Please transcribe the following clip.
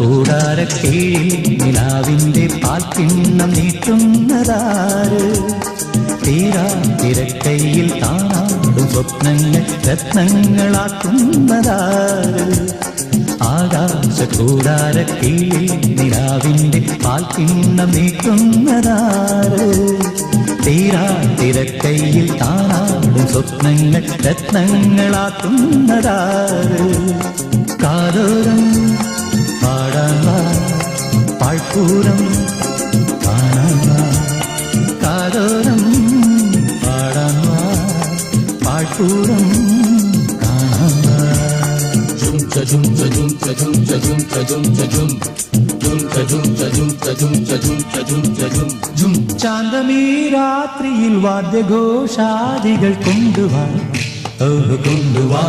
ആകാശകൂടാരക്കീഴിൽ നിലാവിന്റെ പാൽക്കിണ്ണം നീട്ടുന്നതാര്? തീരാ തിരക്കൈയിൽ താനാടും സ്വപ്നങ്ങൾ രത്നങ്ങളാക്കുന്നതാര്? ആകാശകൂടാരക്കീഴിൽ നിലാവിന്റെ പാൽക്കിണ്ണം നീട്ടുന്നതാര്? തീരാ തിരക്കൈയിൽ താനാടും സ്വപ്നങ്ങൾ രത്നങ്ങളാക്കുന്നതാര്? കാതോരം പാടാൻ വാ, പാഴ്പൂരം കാണാൻ വാ. കാതോരം പാടാൻ വാ, പാഴ്പൂരം കാണാൻ വാ. ചാന്തമീ രാത്രിയിൽ വാദ്യഘോഷാദികൾ കൊണ്ടുവാ, കൊണ്ടുവാ.